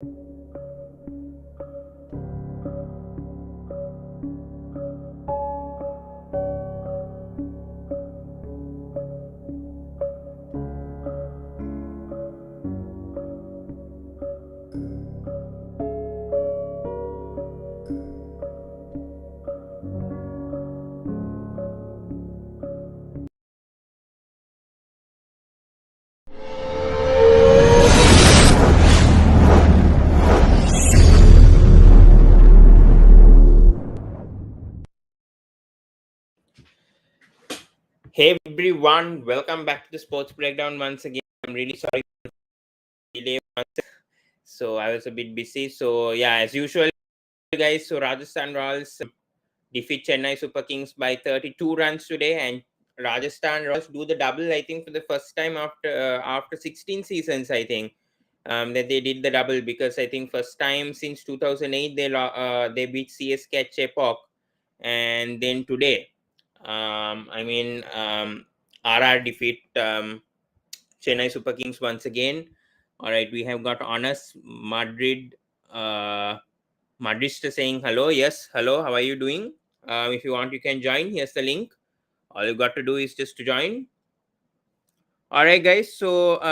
Hey everyone, welcome back to the Sports Breakdown once again. I'm really sorry for the delay. So I was a bit busy. So yeah, as usual, guys. So Rajasthan Royals defeat Chennai Super Kings by 32 runs today, and Rajasthan Royals do the double. I think for the first time after 16 seasons, I think that they did the double, because I think first time since 2008 they beat CSK at Chepauk, and then today. RR defeat Chennai Super Kings once again. All right, we have got Honest Madrid. Madrista saying hello. Yes, hello. How are you doing? If you want, you can join. Here's the link. All you got to do is just to join. All right, guys. So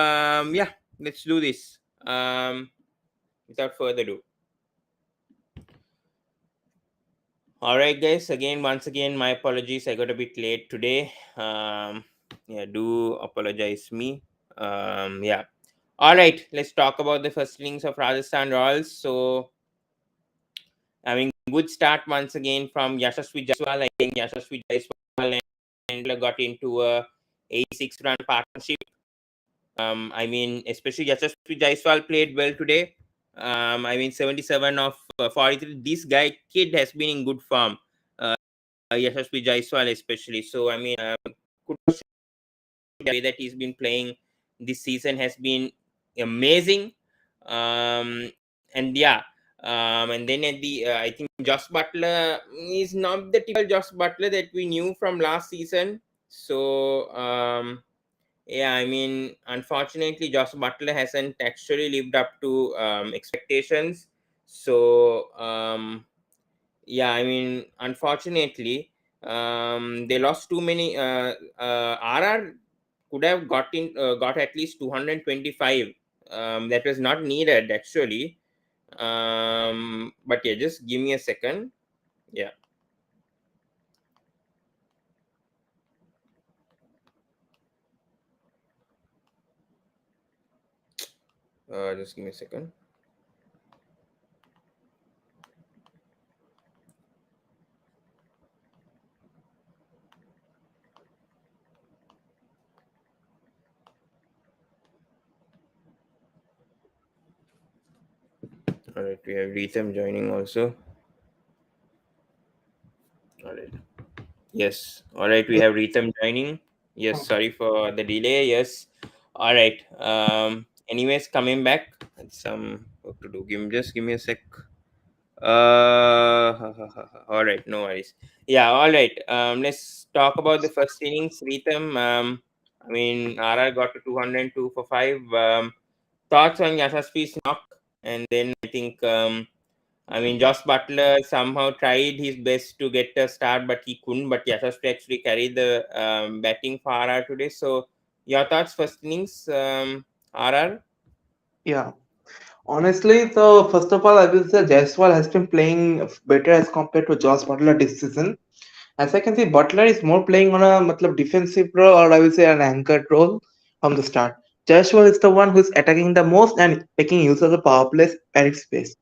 yeah, let's do this. Without further ado. All right, guys. Once again, my apologies. I got a bit late today. Yeah, do apologize me. Yeah. All right, let's talk about the first innings of Rajasthan Royals. So, good start once again from Yashasvi Jaiswal. I think Yashasvi Jaiswal and got into a 86-run partnership. Especially Yashasvi Jaiswal played well today. 77 of 43. This kid has been in good form. Yashasvi Jaiswal especially. So, good the way that he's been playing this season has been amazing. And yeah, and then at the I think Josh Butler is not the typical Josh Butler that we knew from last season. So yeah, unfortunately, Josh Butler hasn't actually lived up to expectations. So yeah, unfortunately, they lost too many. RR could have got at least 225. That was not needed actually. But yeah, just give me a second. Yeah. Just give me a second. All right, we have Rhythm joining also. All right. Yes. All right, we have Rhythm joining. Yes, sorry for the delay. Yes. All right. Anyways, coming back. Some work to do. Just give me a sec. All right, no worries. Yeah, all right. Let's talk about the first innings. Rhythm. RR got to 202 for 5. Thoughts on Yashasvi's knock? And then I think Josh Butler somehow tried his best to get a start, but he couldn't. But Yashasvi actually carried the batting for RR today. So, your thoughts, first innings, RR? Yeah, honestly, so first of all, I will say Jaiswal has been playing better as compared to Josh Butler this season. As I can see, Butler is more playing on a defensive role, or I will say an anchored role from the start. Jaiswal is the one who is attacking the most and making use of the power plays at its base.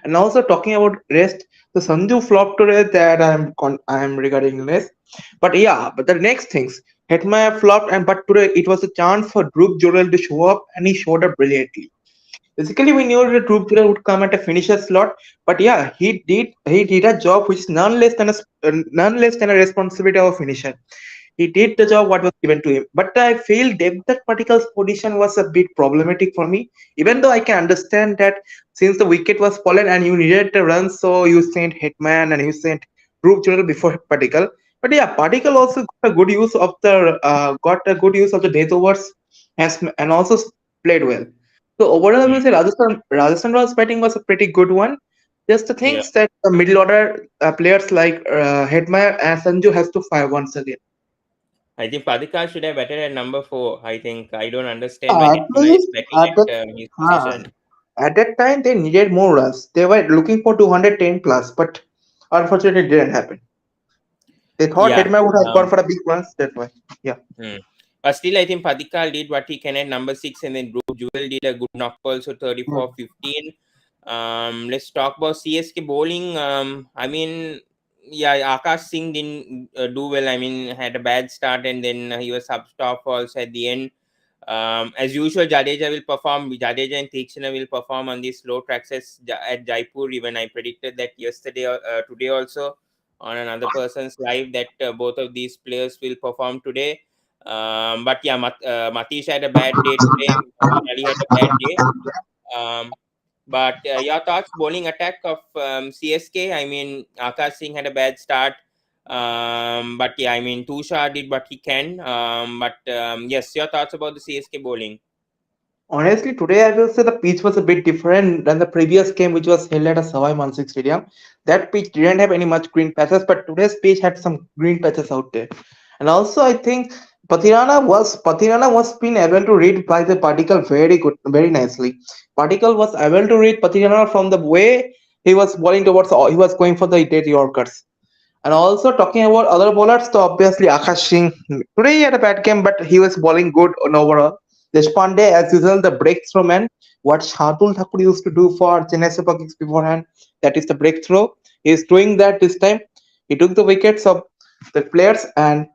And also talking about rest, the Sanju flop today that I am regarding this. But yeah, but the next things, Hetmaya flopped, and but today it was a chance for Dhruv Jurel to show up, and he showed up brilliantly. Basically, we knew that Dhruv Jurel would come at a finisher slot, but yeah, he did a job which is none less than a responsibility of a finisher. He did the job what was given to him. But I feel depth at particular position was a bit problematic for me. Even though I can understand that since the wicket was fallen and you needed the run, so you sent Hitman and you sent Dhruv Jurel before Particle. But yeah, Particle also got a good use of the death overs and also played well. So overall, I Hmm. will say Rajasthan Royals batting was a pretty good one. Just the Yeah, things that the middle order players like Hedmaier and Sanju has to fire once again. I think Padikar should have batted at number 4. I think I don't understand why At Hetmyer is least batting at his uh, position. at that time they needed more runs. They were looking for 210 plus, but unfortunately it didn't happen. They thought Yeah. Hedmaier would have gone Um, for a big runs. That's why. Yeah. hmm. But still, I think Padikar did what he can at number 6, and then Dhruv Jewel did a good knock also Hmm. 34-15. Let's talk about CSK bowling. I mean, yeah, Akash Singh didn't do well. I mean, had a bad start, and then he was sub-stop also at the end. As usual, Jadeja will perform. Jadeja and Theekshana will perform on these slow tracks at Jaipur. Even I predicted that yesterday, today also, on another person's live that both of these players will perform today. But yeah, Matish had a bad day today. Ali had a bad day. Um, but your thoughts, bowling attack of CSK? I mean, Akash Singh had a bad start. But yeah, I mean, Tushar did what he can. But yes, your thoughts about the CSK bowling? Honestly, today I will say the pitch was a bit different than the previous game, which was held at a Savai Mansingh Stadium. That pitch didn't have any much green patches, but today's pitch had some green patches out there. And also, I think Patirana was been able to read by the particle very good, very nicely. Particle was able to read Patirana from the way he was bowling towards. He was going for the dead Yorkers. And also talking about other bowlers, so obviously Akash Singh. Today he had a bad game, but he was bowling good on overall. Deshpande, as usual, the breakthrough man. What Shardul Thakur used to do for Chennai Super Kings beforehand, that is the breakthrough. He is doing that this time. He took the wickets of the players and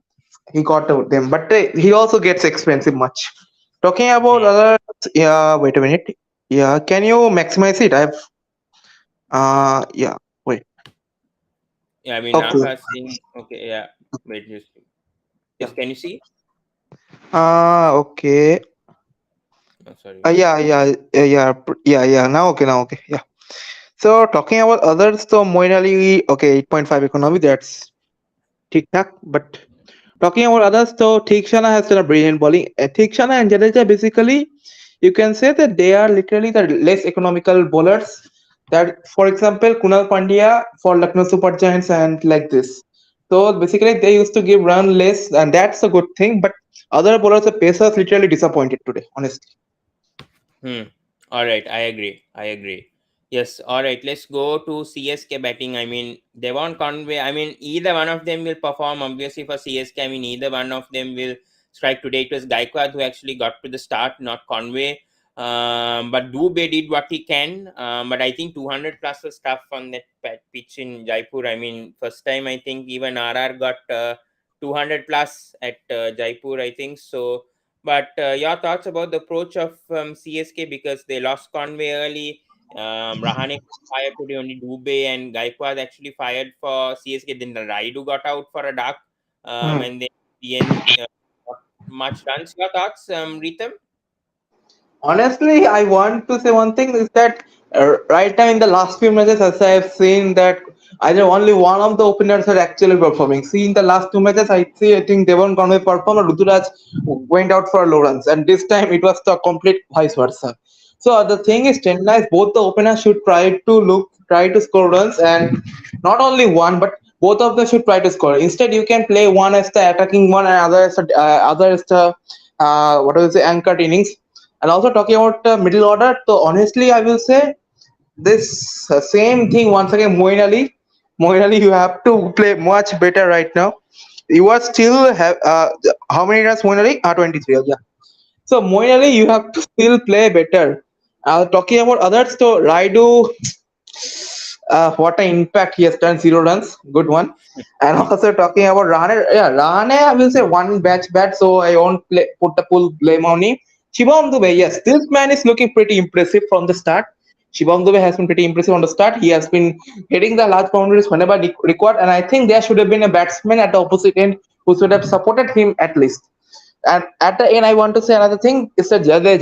he got out them. But he also gets expensive much. Talking about Hmm. other, yeah. Wait a minute. Yeah, can you maximize it? Yeah. Wait. Yeah, I mean, Okay. Akash Singh. Okay, yeah. Wait, just Yeah. yes. Can you see? Okay. Oh, sorry. Yeah. Now okay. Yeah. So talking about others, so Moin Ali, okay, 8.5 economy, that's tic tac. But talking about others, so Theekshana has done a brilliant bowling. Theekshana and Jadeja, basically, you can say that they are literally the less economical bowlers. That, for example, Kunal Pandya for Lucknow Super Giants and like this. So basically, they used to give run less, and that's a good thing. But other bowlers, the pacers, literally disappointed today, honestly. Hmm. All right, I agree. I agree. Yes. All right. Let's go to CSK batting. I mean, Devon Conway. I mean, either one of them will perform. Obviously, for CSK, I mean, either one of them will strike today. It was Gaikwad who actually got to the start, not Conway. But Dubey did what he can. But I think 200 plus was tough on that pitch in Jaipur. I mean, first time I think even RR got 200 plus at Jaipur. I think so. But your thoughts about the approach of CSK, because they lost Conway early. Rahane fired today, only Dubey and Gaikwad actually fired for CSK. Then the Raidu got out for a duck. Hmm. And then the end, not much runs. Your thoughts, Ritam? Honestly, I want to say one thing is that right now in the last few matches, as I have seen that either only one of the openers are actually performing. See, in the last two matches, I think Devon Conway performed or Ruturaj went out for low runs, and this time it was the complete vice versa. So the thing is, Chennai, both the openers should try to score runs, and not only one, but both of them should try to score. Instead, you can play one as the attacking one and other as the what was the anchored innings. And also talking about middle order, so honestly, I will say this same thing once again. Moin Ali, you have to play much better right now. You are still have how many runs, Moin Ali? 23. Yeah. So Moin Ali, you have to still play better. Talking about others, so Raidu, what an impact he has done, 0 runs, good one. And also talking about Rane, yeah, Rane, I will say one batch bat, so I won't put the full blame on him. Shivam Dube, yes, this man is looking pretty impressive from the start. Shivam Dube has been pretty impressive on the start. He has been hitting the large boundaries whenever required, and I think there should have been a batsman at the opposite end who should have supported him at least. And at the end, I want to say another thing is that Jadeja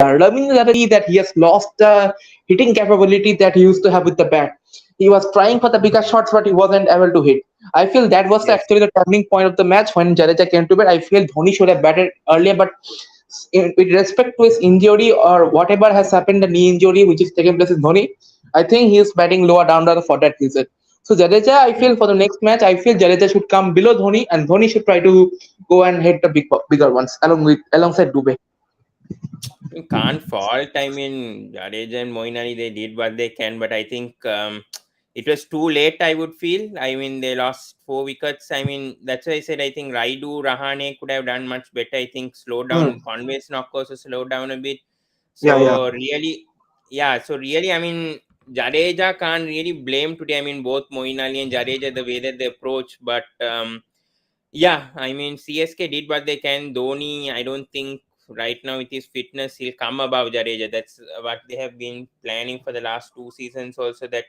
that he has lost the hitting capability that he used to have with the bat. He was trying for the bigger shots, but he wasn't able to hit. I feel that was Yes. actually the turning point of the match when Jadeja came to bat. I feel Dhoni should have batted earlier, but with respect to his injury or whatever has happened, the knee injury which is taking place in Dhoni, I think he is batting lower down the for that reason. So Jadeja, I feel for the next match, I feel Jadeja should come below Dhoni, and Dhoni should try to go and hit the bigger ones alongside Dubey. You can't fault. I mean, Jadeja and Moeen Ali, they did what they can, but I think it was too late, I would feel. I mean, they lost 4 wickets. I mean, that's why I said I think Raidu, Rahane could have done much better. I think slow Hmm. down. Conway's knock also slowed down a bit. Yeah, yeah. So, really, yeah, so really, I mean, Jadeja can't really blame today. I mean, both Moeen Ali and Jadeja, the way that they approach, but. Yeah, I mean CSK did what they can. Dhoni, I don't think right now with his fitness he'll come above Jadeja. That's what they have been planning for the last 2 seasons. Also that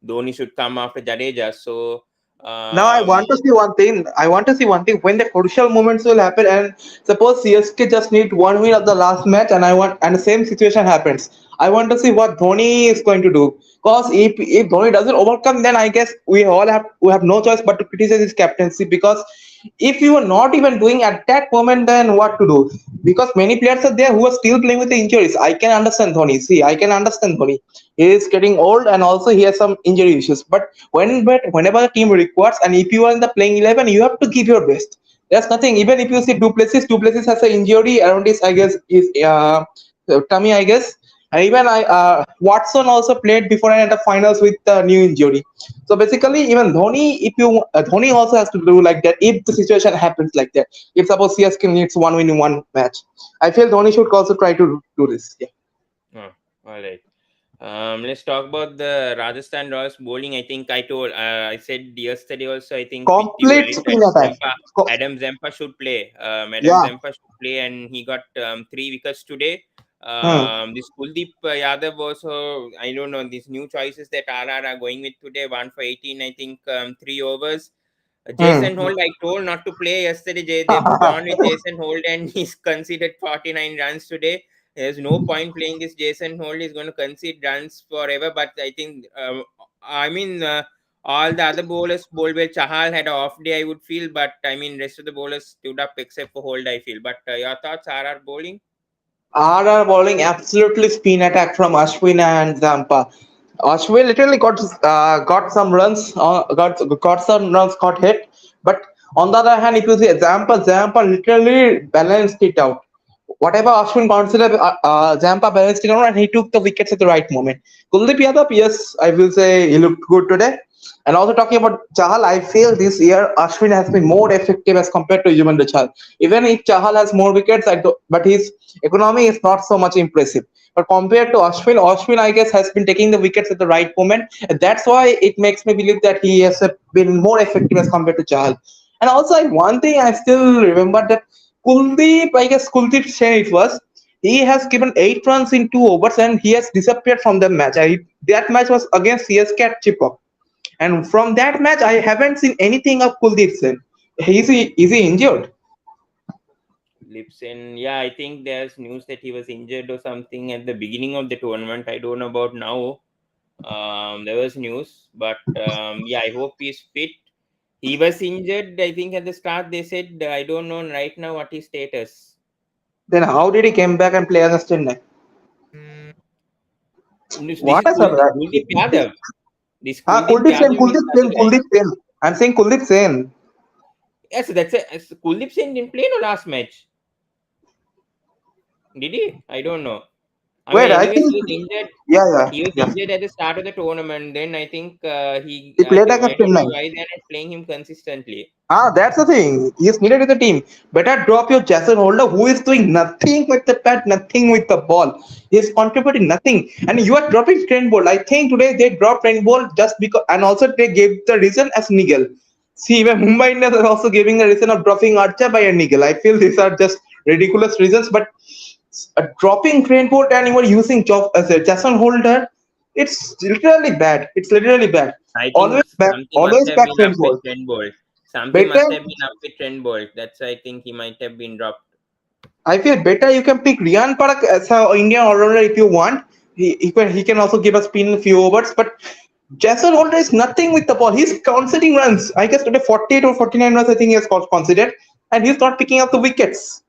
Dhoni should come after Jadeja. So Now I um, want to see one thing. I want to see one thing when the crucial moments will happen, and suppose CSK just need one win of the last match, and I want and the same situation happens. I want to see what Dhoni is going to do. Because if Dhoni doesn't overcome, then I guess we have no choice but to criticize his captaincy. Because if you are not even doing at that moment, then what to do? Because many players are there who are still playing with the injuries. I can understand Dhoni. See, I can understand Dhoni. He is getting old, and also he has some injury issues. But whenever the team requires, and if you are in the playing 11, you have to give your best. There's nothing. Even if you see Duplessis has an injury around his, I guess, his tummy, I guess. And even Watson also played before and at the finals with new injury. So basically, even Dhoni also has to do like that if the situation happens like that. If suppose CSK needs one win in one match, I feel Dhoni should also try to do this. Yeah. oh, all right. Let's talk about the Rajasthan Royals bowling. I think I said yesterday also. I think with you, Complete right, that spin attack. Adam Zampa should play. Adam Yeah. Zampa should play, and he got 3 wickets today. Hmm. This Kuldeep Yadav also. I don't know these new choices that RR are going with today. One for 18. I think 3 overs. Hmm. Jason Holt, I told not to play yesterday. They've gone with Jason Holt and he's conceded 49 runs today. There's no point playing this Jason Holt. He's going to concede runs forever. But I think, I mean, all the other bowlers bowled well. Chahal had an off day, I would feel. But I mean, rest of the bowlers stood up except for Holt, I feel. But your thoughts, RR bowling? RR bowling absolutely spin attack from Ashwin and Zampa. Ashwin literally got some runs, got some runs, got hit. But on the other hand, if you see Zampa literally balanced it out. Whatever Ashwin considered, Zampa balanced it out, and he took the wickets at the right moment. Kuldeep Yadav, yes, I will say he looked good today. And also talking about Chahal, I feel this year Ashwin has been more effective as compared to Yuzvendra Chahal. Even if Chahal has more wickets, but his economy is not so much impressive. But compared to Ashwin I guess has been taking the wickets at the right moment, and that's why it makes me believe that he has been more effective as compared to Chahal. And also, one thing I still remember that Kuldeep Sen it was. He has given 8 runs in 2 overs, and he has disappeared from the match. That match was against CSK at Chipok. And from that match, I haven't seen anything of Kuldeep Sen. Is he injured? Lipson, yeah, I think there's news that he was injured or something at the beginning of the tournament. I don't know about now. There was news, but yeah, I hope he's fit. He was injured, I think, at the start. They said, I don't know right now what his status. Then how did he come back and play as a Chennai? This What is a surprise! Kuldeep Yadav. This Ah, Kuldeep Yadav is the other guy. Kuldeep Sen. I'm saying Kuldeep Sen. Yes, that's it. Kuldeep Singh didn't play no last match. Did he? I don't know. I mean, Wait, I anyways, think he was injured. yeah, yeah, He was yeah. injured at the start of the tournament. Then I think He played I against don't know Chennai. why they're not playing him consistently. Ah, that's the thing. He is needed in the team. Better drop your Jason Holder, who is doing nothing with the bat, nothing with the ball. He is contributing nothing. And you are dropping Trent Bolt. I think today they dropped Trent Bolt just because, and also they gave the reason as Nigel. See, even Mumbai Indians are also giving the reason of dropping Archer by a Nigel. I feel these are just ridiculous reasons, but dropping Trent Bolt and you are using as a Jason Holder, it's literally bad. It's literally bad. I think something must Always have back been up Trent with Bolt. Trent Bolt. Something Better must have been up with Trent Bolt. That's why I think he might have been dropped. I feel better you can pick Riyan Parak as an Indian all-rounder if you want. He can also give a spin a few overs, but Jason Holder is nothing with the ball. He's conceding runs. I guess today 48 or 49 runs I think he has considered, and he's not picking up the wickets.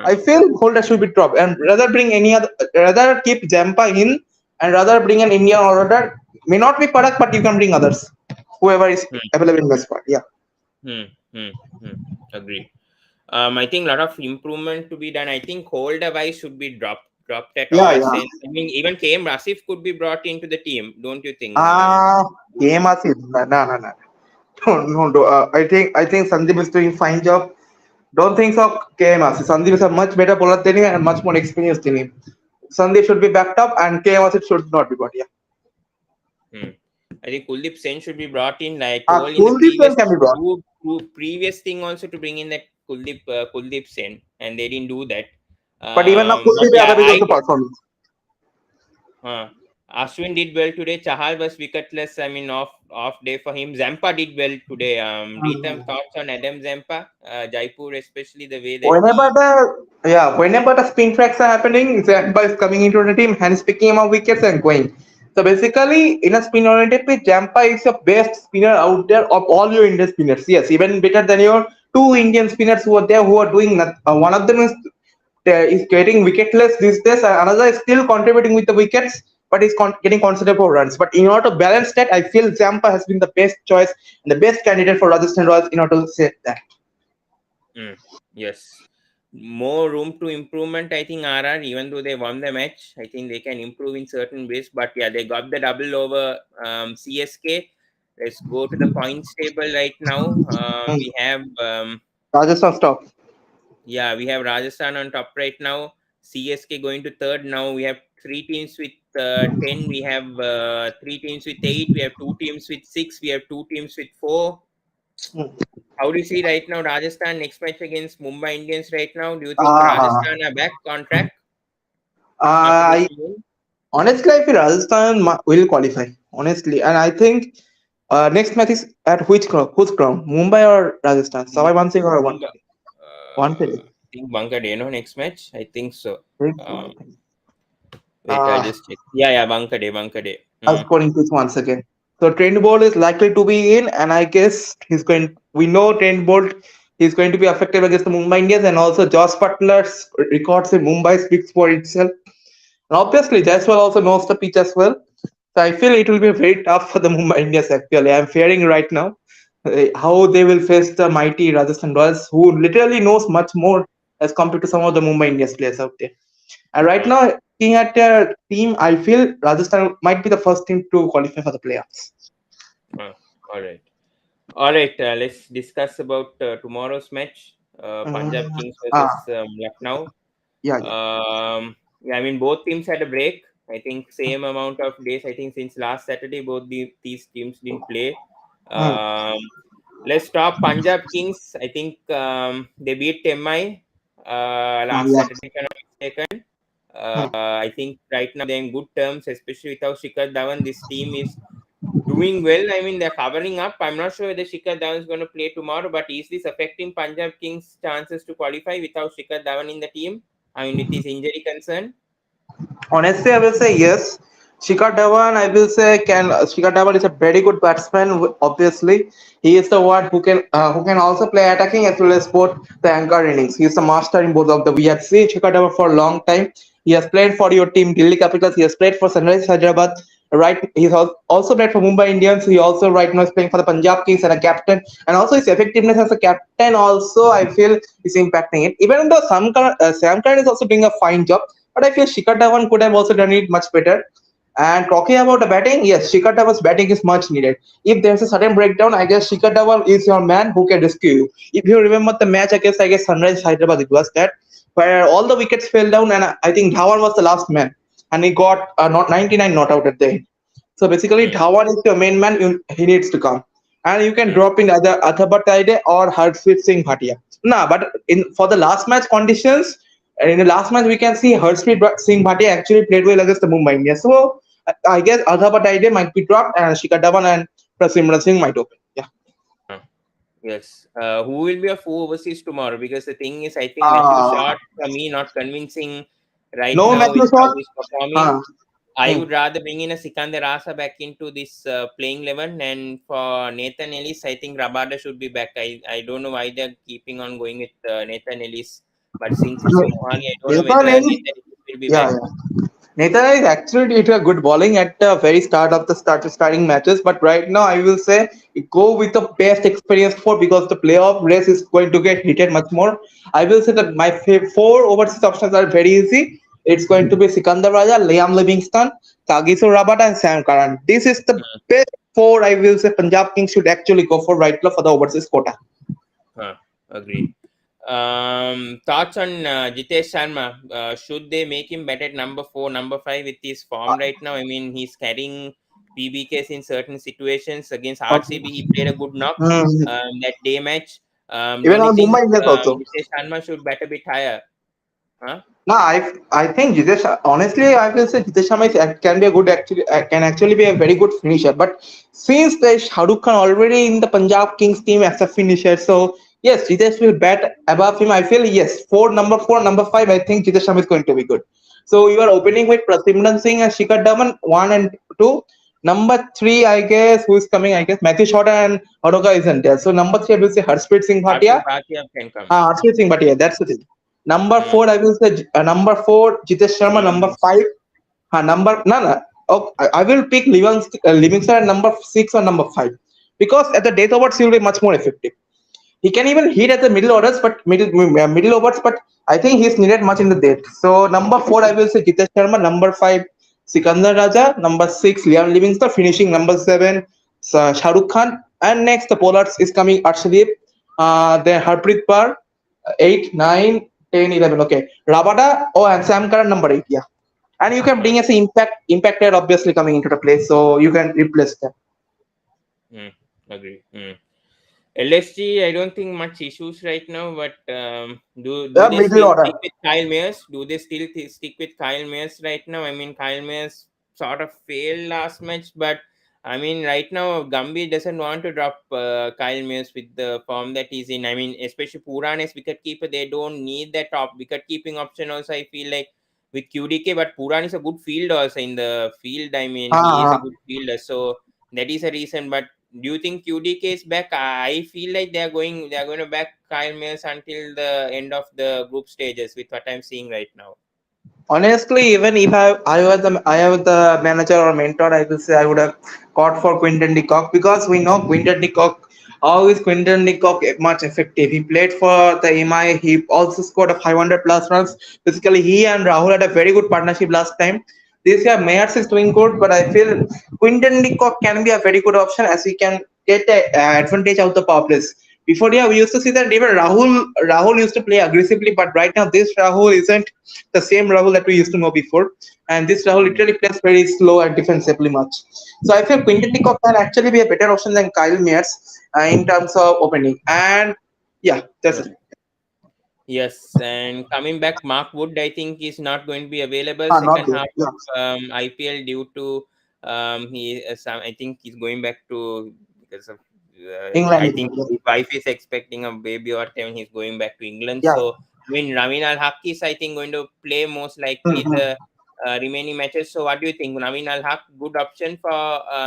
I feel Holder should be dropped and rather bring any other, rather keep Jampa in and rather bring an Indian order. May not be Parak, but you can bring others, whoever is Hmm, available in the squad. Yeah, hmm, hmm, hmm. Agreed. I think a lot of improvement to be done. I think holder wise should be dropped at yeah, all yeah. sense. I mean, even KM Rasif could be brought into the team, don't you think? Ah, game Asif. No, no, no, no. No, no. I think Sandeep is doing fine job. Don't think so. KM Asif. Sandeep is a much better bowler than him and much more experienced than him. Sandeep should be backed up and KM Asif should not be brought. Yeah. Hmm. I think Kuldeep Sen should be brought in. I Ah, told in the Kuldeep previous can be brought. previous thing also to bring in that Kuldeep Sen, and they didn't do that. But even now, But Kuldeep yeah, Yadav is also performing. uh, Ashwin did well today. Chahal was wicketless. I mean, off day for him. Zampa did well today. Ritam, thoughts on Adam Zampa, Jaipur, especially the way that Whenever he. whenever the spin tracks are happening, Zampa is coming into the team and is picking him up wickets and going. So basically, in a spin oriented pitch, Zampa is the best spinner out there of all your Indian spinners. Yes, even better than your two Indian spinners who are there who are doing one of them is getting wicketless these days, and another is still contributing with the wickets, but is getting considerable runs. But in order to balance that, I feel Zampa has been the best choice and the best candidate for Rajasthan Royals in order to say that. Mm, yes. More room to improvement, I think, RR, even though they won the match, I think they can improve in certain ways. But yeah, they got the double over CSK. Let's go to the points table right now. Mm. We have, Rajasthan stop. yeah, we have Rajasthan on top right now. CSK going to third now. We have three teams with 10. We have three teams with 8. We have two teams with 6. We have two teams with 4. Mm. How do you see right now Rajasthan next match against Mumbai Indians right now? Do you think Uh, Rajasthan are back on track after this I win? honestly I feel Rajasthan will qualify. Honestly, and I think next match is at which ground? Whose ground? Mumbai or Rajasthan? Savai Mu- Mansingh or one? Mumbai. One. I think Bangadena no next match. I think so. Think so, Um, I think. Wait, I'll just check. Yeah, yeah, Bankade. I'll Hmm. scoring pitch once again. So Trent Bolt is likely to be in, and I guess he's going. We know Trent Bolt is going to be effective against the Mumbai Indians, and also Josh Butler's records in Mumbai speaks for itself. And obviously, Jaiswal also knows the pitch as well. So I feel it will be very tough for the Mumbai Indians. Actually, I'm fearing right now how they will face the mighty Rajasthan Royals, who literally knows much more as compared to some of the Mumbai Indians players out there. And right Hmm. now, looking at their team, I feel Rajasthan might be the first team to qualify for the playoffs. Hmm. All right. All right. Let's discuss about tomorrow's match. Punjab Mm, Kings ah, versus Lucknow. yeah, yeah. Yeah, I mean, both teams had a break. I think same amount of days. I think since last Saturday, these teams didn't play. Mm, Um, let's talk Punjab Kings. I think they beat MI last yeah. Saturday, if I'm not mistaken. Mm. I think right now they're in good terms, especially without Shikhar Dhawan. This team is doing well. I mean, they're covering up. I'm not sure whether Shikhar Dhawan is going to play tomorrow, but is this affecting Punjab Kings' chances to qualify without Shikhar Dhawan in the team? I mean, with his injury concern. Honestly, I will say yes. Shikhar Dhawan, I will say, can Shikhar Dhawan is a very good batsman. Obviously, he is the one who can also play attacking as well as both the anchor innings. He is the master in both of the. We have seen Shikhar Dhawan for a long time. He has played for your team, Delhi Capitals. He has played for Sunrise Hyderabad. Right, he's also played for Mumbai Indians. He also right now is playing for the Punjab Kings and a captain. And also his effectiveness as a captain also I feel is impacting it. Even though Sam Curran is also doing a fine job, but I feel Shikhar Dhawan could have also done it much better. And talking about the batting, yes, Shikhar Dhawan's batting is much needed. If there's a sudden breakdown, I guess Shikhar Dhawan is your man who can rescue you. If you remember the match against, I guess, Sunrise Hyderabad, it was that, where all the wickets fell down, and I think Dhawan was the last man, and he got not 99 not out at the end. So basically, Hmm, Dhawan is your main man. He needs to come, and you can hmm, drop in either Athabat Taide or Harshpreet Singh Bhatia. Nah, but in for the last match conditions, and in the last match we can see Harshpreet Singh Bhatia actually played well against the Mumbai Indians. So I guess Athabat Taide might be dropped, and Shikhar Dhawan and Prasimran Singh might open. Yeah. hmm. Yes. Who will be a full overseas tomorrow? Because the thing is, I think Matthew Uh, Short, for me, not convincing right no now with Matthew how Shot. he's performing. Uh, I hmm. would rather bring in a Sikandar Rasa back into this playing 11, and for Nathan Ellis, I think Rabada should be back. I don't know why they're keeping on going with Nathan Ellis. But since it's a Mohali, I don't know whether Nathan is, Nathan will be yeah, back. yeah. Nathan is actually did a good bowling at the very start of the starting matches, but right now I will say go with the best experienced four because the playoff race is going to get heated much more. I will say that my four overseas options are very easy. It's going to be Sikandar Raja, Liam Livingston, Tagiso Rabada, and Sam Curran. This is the Hmm. best four I will say Punjab Kings should actually go for right now for the overseas quota. Huh. Agreed. Thoughts on Jitesh Sharma? Should they make him bet at number four, number five with his Uh, form right now? I mean, he's carrying PBKs in certain situations. Against okay. RCB, he played a good knock Hmm. that day match. Even Don't you on think Mumbai Indians also. Jitesh Sharma should bet a bit higher? Huh? No, I think Jitesh. Honestly, I will say Jitesh Sharma can be a good actually can actually be a very good finisher. But since the Shahrukh Khan already in the Punjab Kings team as a finisher, so yes, Jitesh will bat above him. I feel yes, four, number five. I think Jitesh Sharma is going to be good. So you are opening with Prasimran Singh and Shikhar Dhawan one and two. Number three, I guess who is coming? I guess Matthew Shota and Honoka isn't there. So number three, I will say Harshpreet Singh Harshit Bhatia. Bhatia can come. Harshpreet Singh Bhatia. That's the thing. Number Hmm. four, I will say number four, Jitesh Sharma. Liam Number Livingstone. five, number no no. Oh, I will pick Livingston at number six or number five because at the death overs he will be much more effective. He can even hit at the middle orders, but middle overs, but I think he's needed much in the death. So number four, I will say Jitesh Sharma. Number five, Sikandar Raja. Number six, Liam Livingstone. Finishing number seven, Shahrukh Khan. And next, the bowlers is coming Arshdeep. Then Harpreet Kaur, 8, 9, 10, 11. Okay. Rabada. Oh, and Sam Curran, number 8. Yeah. And you can Huh. bring as an impacted obviously coming into the play. So you can replace them. Hmm. Agree. Hmm. LSG, I don't think much issues right now, but do they Middle still stick order. with Kyle Mayers? Do they still stick with Kyle Mayers right now? I mean, Kyle Mayers sort of failed last match, but I mean, right now Gambhir doesn't want to drop Kyle Mayers with the form that he's in. I mean, especially Puran as wicket keeper, they don't need that top wicket keeping option. Also, I feel like with QDK, but Puran is a good fielder also in the field. I mean, he is a Uh, good fielder, so that is a reason. But do you think QDK is back? I feel like they are going to back Kyle Mills until the end of the group stages with what I'm seeing right now. Honestly, even if I was the manager or mentor, I will say I would have caught for Quinton de Kock because we know Quinton de Kock. How is Quinton de Kock much effective? He played for the MI. He also scored a 500 plus runs. Basically, he and Rahul had a very good partnership last time. This year, Mayers is doing good, but I feel Quinton de Kock can be a very good option as he can get a advantage out the power plays. Before, yeah, we used to see that even Rahul used to play aggressively, but right now this Rahul isn't the same Rahul that we used to know before. And this Rahul literally plays very slow and defensively much. So I feel Quinton de Kock can actually be a better option than Kyle Mayers in terms of opening. And yeah, that's Hmm. it. Yes, and coming back, Mark Wood, I think is not going to be available Not second good. half Yeah. of IPL due to I think he's going back to because of I England. think Yeah. his wife is expecting a baby or time he's going back to England. Yeah. So I mean, Naveen Al Haq is I think going to play most likely Mhm. the remaining matches. So what do you think? Naveen Al Haq good option for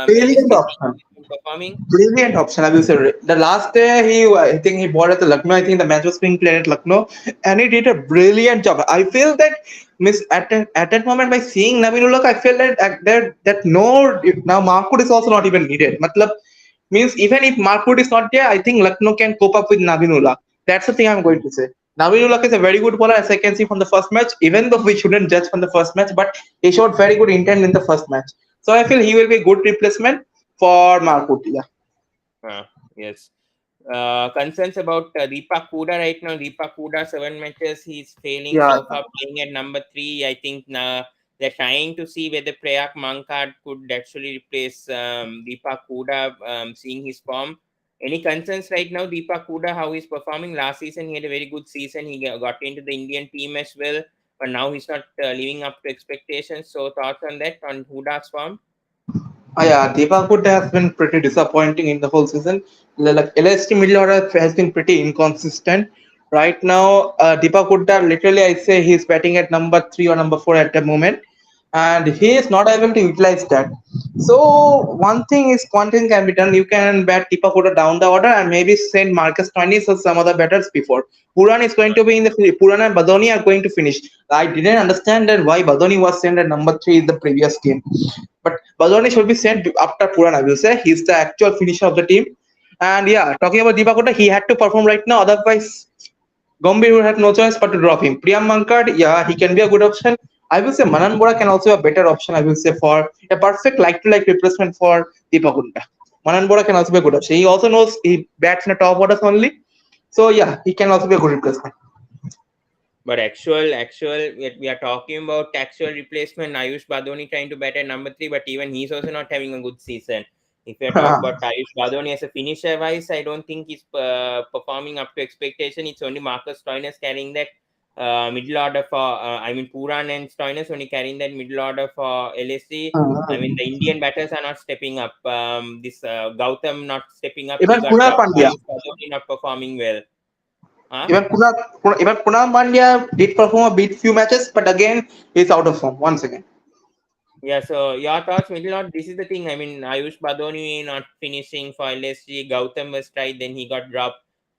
Brilliant LSG team option. has been performing? Brilliant option, I will say. The last day I think he bought at the Lucknow. I think the match was being played at Lucknow, and he did a brilliant job. I feel that miss at that moment by seeing Navinullah, I feel that no now Markwood is also not even needed. Matlab means even if Markwood is not there, I think Lucknow can cope up with Navinullah. That's the thing I'm going to say. Navinullah is a very good bowler, as I can see from the first match. Even though we shouldn't judge from the first match, but he showed very good intent in the first match. So I feel he will be a good replacement for Markwood. Yeah. Yes. Concerns about Deepak Huda right now. Deepak Huda, 7 matches. He's failing Yeah, so far, playing at number three. I think they're trying to see whether Prayak Mankad could actually replace Deepak Huda, seeing his form. Any concerns right now, Deepak Huda, how he's performing? Last season, he had a very good season. He got into the Indian team as well, but now he's not living up to expectations. So, thoughts on that, on Huda's form? yeah, Devakut has been pretty disappointing in the whole season. Like LST middle order has been pretty inconsistent. Right now, Deepak Hooda, literally, I say he's batting at number three or number four at the moment, and he is not able to utilize that. So one thing can be done. You can bat Tipakuta down the order and maybe send Marcus Stoinis or some other batters before. Puran is going to be in the Puran and Badoni are going to finish. I didn't understand that why Badoni was sent at number 3 in the previous game, but Badoni should be sent after Puran. I will say he's the actual finisher of the team. And yeah, talking about Deepakuta, he had to perform right now. Otherwise, Gombe would have no choice but to drop him. Priyam Mankad, yeah, he can be a good option. I will say Manan Bora can also be a better option. I will say for a perfect like-to-like replacement for Deepakunta. Manan Bora can also be a good option. He also knows he bats in the top orders only. So yeah, he can also be a good replacement. But actual, we are talking about actual replacement. Ayush Badoni trying to bat at number 3, but even he's also not having a good season. If we are talking about Ayush Badoni as a finisher wise, I don't think he's performing up to expectation. It's only Marcus Stoinis carrying that middle order for, I mean, Puran and Stoinis only carrying that middle order for LSG. I mean, the Indian batters are not stepping up. This Gautam not stepping up. He Even got Kunal dropped. Pandya, Ayush Badoni not performing well. Huh? even Kunal Pandya did perform a bit few matches, but again he's out of form once again. Yeah, so your thoughts, Middle. This is the thing. I mean, Ayush Badoni not finishing for LSG. Gautam was tried, then he got dropped.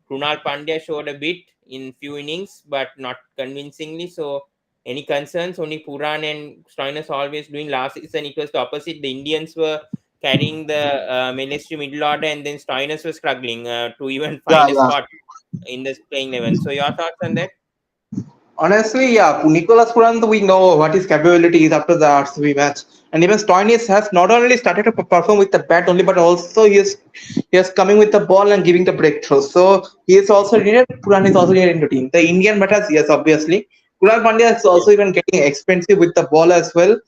Krunal Pandya showed a bit in few innings, but not convincingly. So, any concerns? Only Puran and Stoinis always doing. Last season, it was the opposite. The Indians were carrying the LSG middle order, and then Stoinis was struggling to even Yeah, find a yeah. spot in the playing 11. So, your thoughts on that? Honestly, yeah, Nicolas Purant, we know what his capability is after the RCB match. And even Stoinis has not only started to perform with the bat only, but also he is coming with the ball and giving the breakthrough. So he is also needed. Purant is also needed in the team. The Indian batters, yes, obviously. Kunal Pandya is Yes. also even getting expensive with the ball as well.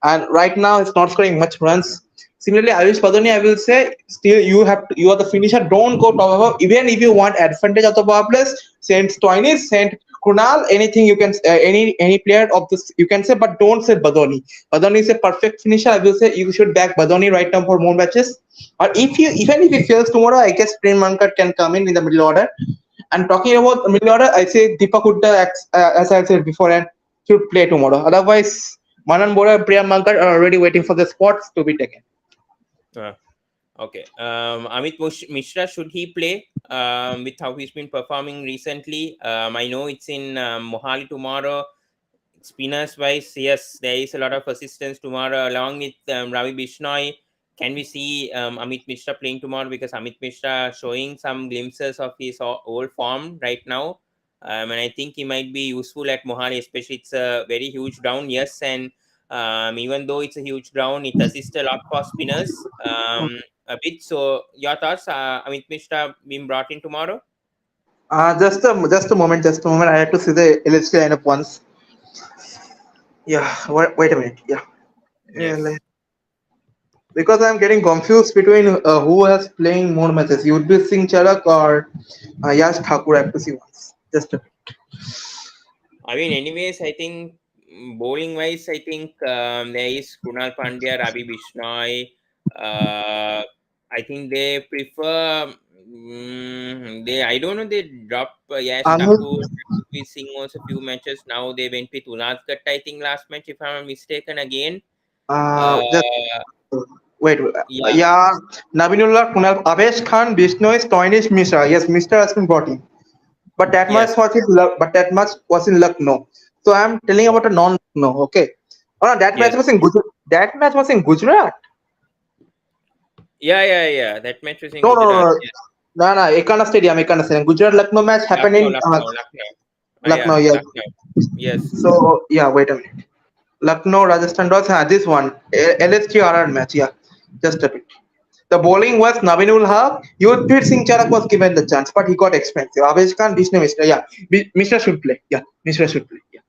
And right now, it's not scoring much runs. Similarly, Ayush Padoni, I will say, still you are the finisher. Don't go top of even if you want advantage of the power plays. Send Stoinis, send Kunal, anything you can, any player of this you can say, but don't say Badoni. Badoni is a perfect finisher. I will say you should back Badoni right now for more matches. Or if you even if he fails tomorrow, I guess Prem Mankad can come in the middle order. And talking about the middle order, I say Deepak Hooda, as I said before, and should play tomorrow. Otherwise, Manan Bora and Priyam Mankad are already waiting for the spots to be taken. Uh, Okay. Amit Mishra, should he play with how he's been performing recently? I know it's in Mohali tomorrow. Spinners wise, yes, there is a lot of assistance tomorrow along with Ravi Bishnoi. Can we see Amit Mishra playing tomorrow? Because Amit Mishra showing some glimpses of his old form right now. And I think he might be useful at Mohali, especially it's a very huge ground, yes. And even though it's a huge ground, it assists a lot for spinners a bit. So, your thoughts, Amit Mishra being brought in tomorrow? Just a moment. I have to see the LSG lineup once. Yeah, wait a minute. Yeah. Yes. Because I'm getting confused between who has playing more matches. You would be Singh Charak or Yash Thakur. I have to see once. Just a I mean, anyways, I think bowling wise, I think there is Krunal Pandya, Ravi Bishnoi. I think they prefer. They I don't know. They drop Yash Anuj, Thakur. We sing also few matches. Now they went with Unazgat. I think last match, if I'm not mistaken, again. just Uh, yeah. yeah, Nabinullah Kunal Avesh Khan Bisnoy Stoinish Mishra. Yes, Mr. has been brought in. But that much Yes. was in Lucknow. So I'm telling about a non-Lucknow. Okay. Oh, no, that match Yes. was in Gujarat. That match was in Gujarat. Yeah. Yeah. Yeah. That match was in No, no, no, Gujarat. no. Yes. No, no, Ekana Stadium. Gujarat Lucknow match happened in Lucknow. Lucknow. Yeah. Yes. Lucknow. Yes. So yeah, wait a minute. Lucknow Rajasthan Royals. This one LSG RR match. Yeah, just a bit. The bowling was Naveenul Haq. Yudhvir Singh Charak was given the chance, but he got expensive. Avesh Khan, Vishnu Mishra. Yeah, Mishra should play. Yeah, Mishra should play. Yeah.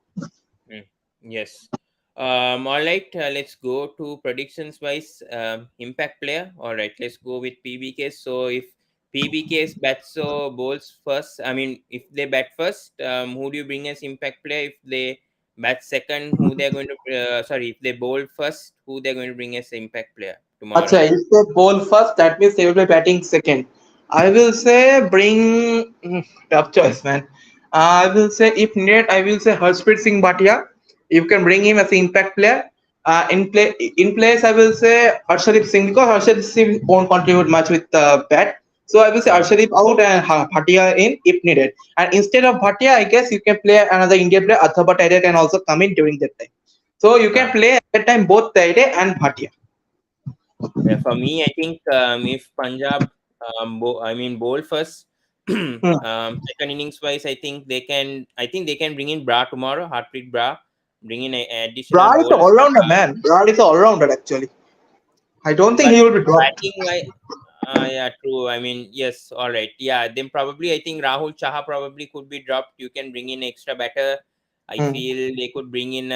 Mm, yes. All right. Let's go to predictions wise. Impact player. All right. Let's go with PBKS. So if PBKS bats or bowls first, I mean, if they bat first, who do you bring as impact player? If they bat second, who they're going to? Sorry, if they bowl first, who they're going to bring as impact player Acha, tomorrow? if they bowl first, that means they will be batting second. I will say bring tough choice, man. I will say if needed, I will say Harshpreet Singh Bhatia. You can bring him as an impact player. In place, I will say Arshadip Singh because Arshadip Singh won't contribute much with bat. So I will say Huh. Arshadip out and Bhatia in if needed. And instead of Bhatia, I guess you can play another Indian player. Athaba Taide can also come in during that time. So you can Huh. play at that time both Taide and Bhatia. Yeah, for me, I think if Punjab, I mean, bowl first, Hmm. second innings wise, I think they can. I think they can bring in Bra tomorrow. Harpreet Bra, bring in an additional Brad is an bowler. all-rounder, man. Brad is an all-rounder actually. I don't think But he will be dropped. batting wise, yeah, true. I mean, yes, all right. Yeah, then probably I think Rahul Chaha probably could be dropped. You can bring in extra batter. I Hmm. feel they could bring in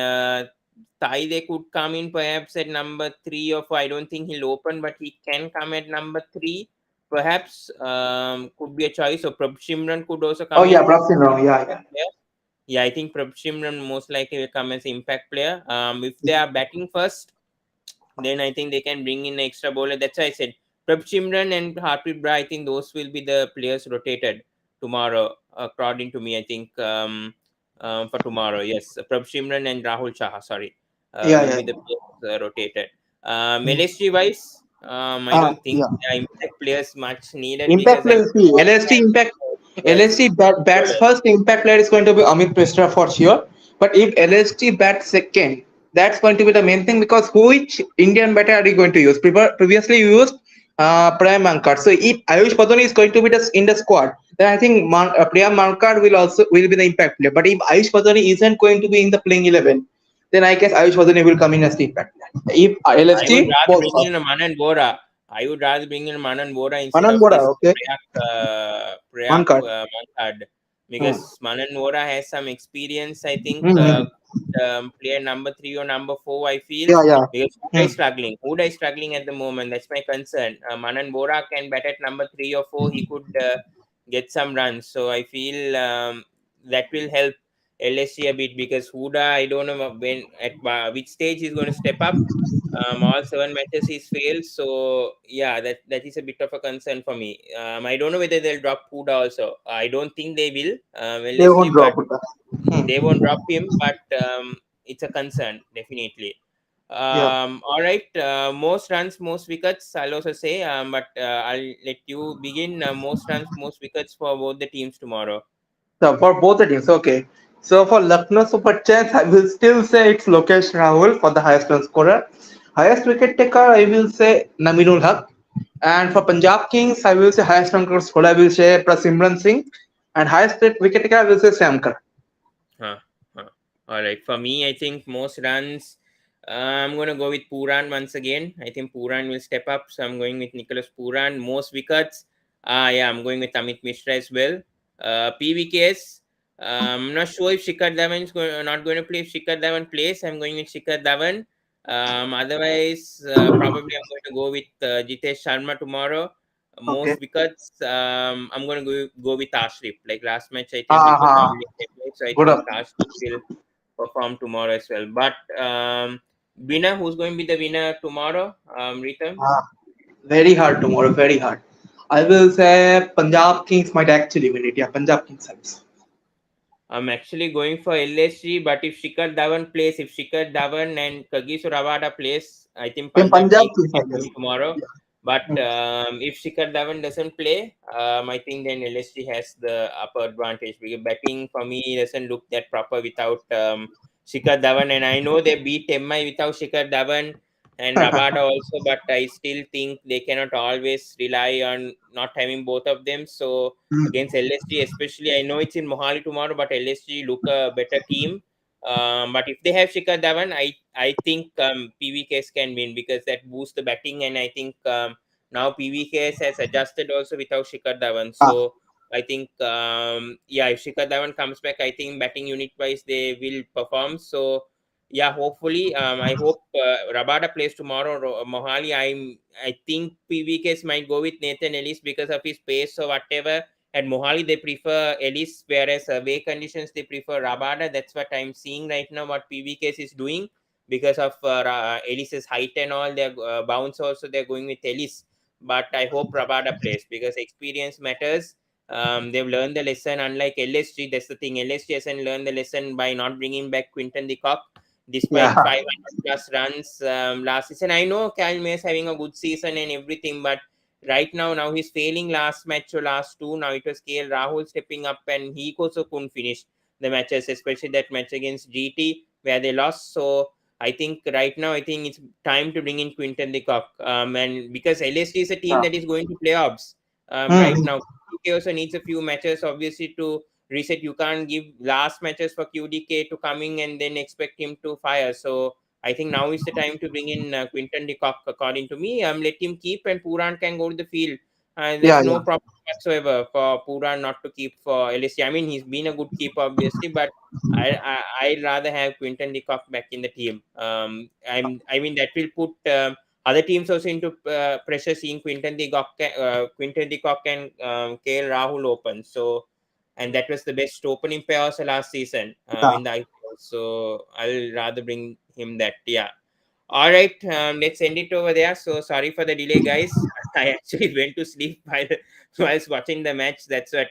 Thai. They could come in perhaps at number 3 or 4. I don't think he'll open, but he can come at number 3. Perhaps could be a choice. So Prabh Shimran could also Oh come yeah, in. Brad wrong. Yeah, yeah. Yeah, I think Prabh Shimran most likely will come as impact player. If they are batting first, then I think they can bring in an extra bowler. That's why I said Prab Chimran and Harpreet Bra. I think those will be the players rotated tomorrow, according to me. I think for tomorrow, yes, Prab Chimran and Rahul Chaha, sorry, Yeah, will yeah. be the players rotated. Hmm. LSG wise, I don't think Yeah. impact players much needed Impact because I player, think see, all LST have impact, yes bats bowlers. first, impact player is going to be Amit Mishra for sure. But if LST bats second, that's going to be the main thing because which Indian batter are you going to use? Previously you used Prem Mankad. So if Ayush Padoni is going to be in the squad, then I think Prem Mankad will be the impact player. But if Ayush Padoni isn't going to be in the playing 11, then I guess Ayush Padoni will come in as the impact player. If I would LST rather falls bring off. in a Manan Bora. I would rather bring in Manan Bora instead Anand of Bora, this okay. Prayak Mankad. Mankad Hmm. because Manan Bora has some experience. I think Hmm. could, player number 3 or number 4. I feel Yeah, yeah. because Huda Hmm. is struggling. Huda is struggling at the moment. That's my concern. Manan Bora can bat at number 3 or 4. He could get some runs. So I feel that will help LSC a bit because Huda. I don't know when at which stage he's going to step up. All 7 matches he's failed. So yeah, that is a bit of a concern for me. I don't know whether they'll drop Puda also. I don't think they will, They won't LSG, but drop it. Hmm. they won't drop him. But it's a concern definitely. Yeah. All right. Most runs, most wickets. I'll also say. But I'll let you begin. Most runs, most wickets for both the teams tomorrow. So for both the teams, okay. So for Lucknow Super Giants, I will still say it's Lokesh Rahul for the highest run scorer. Highest wicket taker, I will say Naminul Haq. And for Punjab Kings, I will say highest run scorer, I will say Prasimran Singh. And highest wicket taker, I will say Sam Curran. Huh, huh. All right. For me, I think most runs. I'm going to go with Puran once again. I think Puran will step up. So I'm going with Nicholas Puran. Most wickets. Yeah, I'm going with Amit Mishra as well. PBKS. I'm not sure if Shikhar Dhawan is not going to play. If Shikhar Dhawan plays, I'm going with Shikhar Dhawan. Otherwise, probably I'm going to go with Jitesh Sharma tomorrow. Okay. Most wickets, I'm going to go with Ashrif. Like last match, I think it was Uh-huh. dominated. So I Good think up. Ashrif will perform tomorrow as well. But winner, who's going to be the winner tomorrow? Ritam? Uh, Very hard tomorrow, very hard. I will say Punjab Kings might actually win it. Yeah, Punjab Kings. I will say. I'm actually going for LSG, but if Shikhar Dhawan plays, if Shikhar Dhawan and Kagiso Rabada plays, I think Then Punjab Punjab Kings Kings, I can guess. win tomorrow. Yeah. But Hmm. if Shikhar Dhawan doesn't play, I think then LSG has the upper advantage because batting for me doesn't look that proper without Shikhar Dhawan. And I know they beat MI without Shikhar Dhawan and Rabada also, but I still think they cannot always rely on not having both of them. So against LSG, especially. I know it's in Mohali tomorrow, but LSG look a better team. But if they have Shikhar Dhawan, I think PVKS can win because that boosts the batting, and I think now PVKS has adjusted also without Shikhar Dhawan. Ah, So I think yeah, if Shikhar Dhawan comes back, I think batting unit wise they will perform. So yeah, hopefully, I hope Rabada plays tomorrow. Mohali, I think PVKS might go with Nathan Ellis because of his pace or whatever. At Mohali, they prefer Ellis, whereas away conditions they prefer Rabada. That's what I'm seeing right now. What PVKS is doing because of Ellis's height and all. Their bounce also they're going with Ellis. But I hope Rabada plays because experience matters. They've learned the lesson. Unlike LSG, that's the thing. LSG hasn't learned the lesson by not bringing back Quinton de Kock. despite Yeah. 500 plus runs last season. I know Cal May is having a good season and everything, but right now he's failing last match or last two. Now it was KL Rahul stepping up, and he also couldn't finish the matches, especially that match against GT where they lost. So I think right now, I think it's time to bring in Quinton de Kock. And because LSG is a team Yeah. that is going to playoffs right Hmm. now, QDK also needs a few matches, obviously, to reset. You can't give last matches for QDK to coming and then expect him to fire. So I think now is the time to bring in Quinton de Kock, according to me. Let him keep, and Puran can go to the field. Yeah, There's no yeah. problem whatsoever for Puran not to keep for LSG. I mean, he's been a good keeper, obviously, but I'd rather have Quinton de Kock back in the team. I mean that will put other teams also into pressure, seeing Quinton de Kock and KL Rahul open. So, and that was the best opening pair also last season Yeah. in the IPL. So I'll rather bring him that. Yeah. All right, let's end it over there. So sorry for the delay, guys. I actually went to sleep whilst watching the match. That's what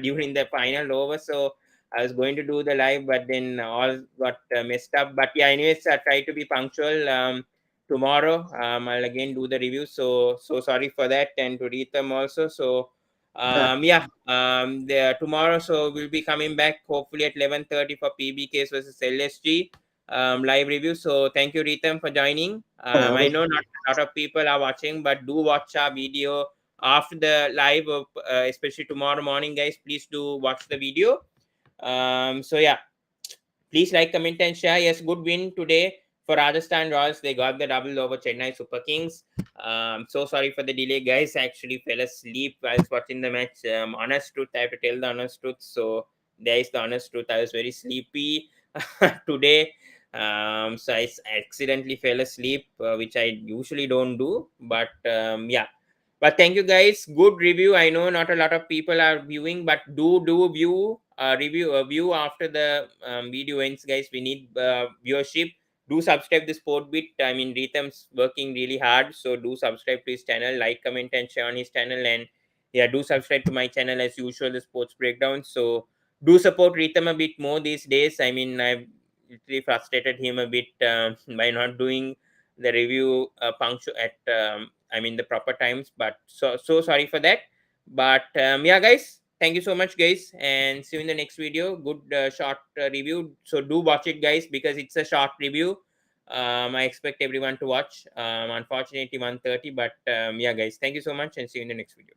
during the final over. So I was going to do the live, but then all got messed up. But yeah, anyways, I try to be punctual. Tomorrow, I'll again do the review. So sorry for that, and to read them also. So Yeah. yeah, tomorrow. So we'll be coming back hopefully at 11:30 for PBKS versus LSG live review. So thank you, Ritam, for joining. I Yeah. know not a lot of people are watching, but do watch our video after the live, especially tomorrow morning, guys. Please do watch the video. So yeah, please like, comment, and share. Yes, good win today for Rajasthan Royals. They got the double over Chennai Super Kings. So sorry for the delay, guys. I actually fell asleep while watching the match. Honest truth, I have to tell the honest truth. So there is the honest truth. I was very sleepy today. So I accidentally fell asleep, which I usually don't do. But yeah, but thank you, guys. Good review. I know not a lot of people are viewing, but do view review view after the video ends, guys. We need viewership. Do subscribe the Sport Bit. I mean, Ritam's working really hard, so do subscribe to his channel, like, comment, and share on his channel, and yeah, do subscribe to my channel as usual, the Sports Breakdown. So do support Ritam a bit more these days. I mean, I've literally frustrated him a bit by not doing the review punctual at I mean the proper times, but so sorry for that. But yeah, guys, thank you so much, guys, and see you in the next video. Good short review. So do watch it, guys, because it's a short review. I expect everyone to watch. Unfortunately 1:30, but yeah, guys, thank you so much, and see you in the next video.